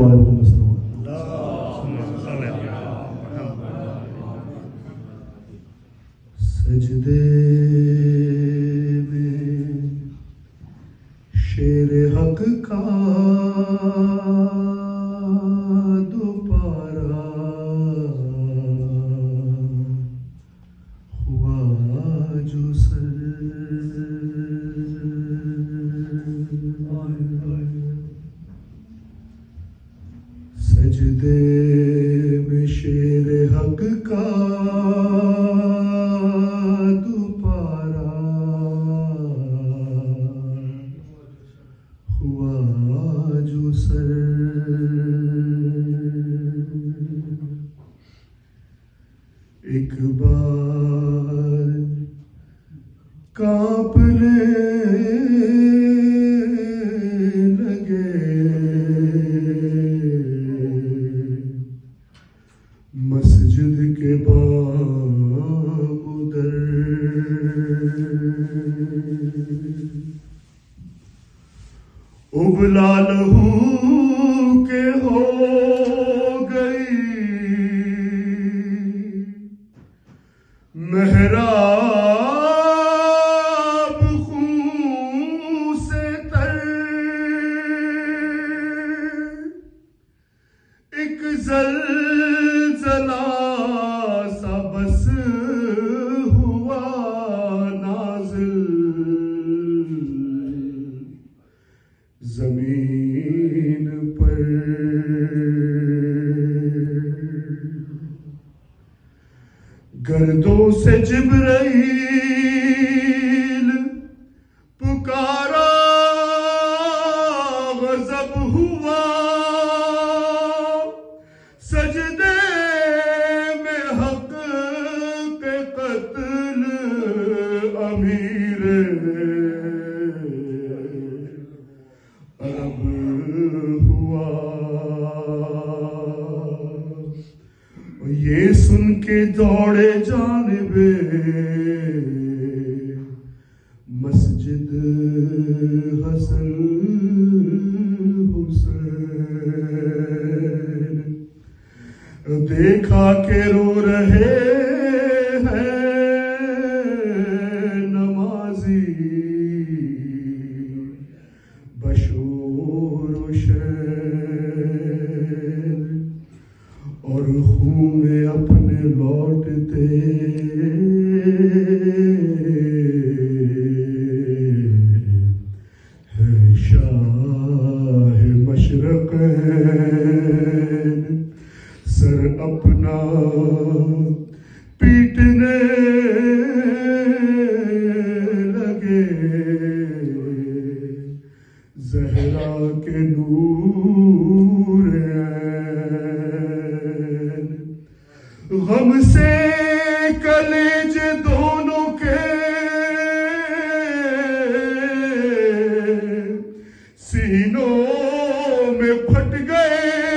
علی محمد صلی اللہ علیہ وسلم. سجدے میں شیر حق کا دوبارہ ہوا جو سر. سجدے میں شیر حق کا ایک بار کانپنے لگے مسجد کے باب در. ابلا لہو کے ہو گئی محراب خون سے تر. ایک زلزلہ سا بس ہوا نازل زمین پر. گردوں سے جبرائیل پکارا غضب ہوا. سجدے میں حق کے قتل امیر عرب ہوا. یہ سن کے دوڑے جانب مسجد حسن حسین. دیکھا کہ رو رہے ہیں نمازی بشور و شیر اور خون میں اپنے لوٹتے ہیں شاہ مشرقین. سر اپنا پیٹنے لگے زہرا کے نور عین. غم سے کلیج دونوں کے سینوں میں پھٹ گئے.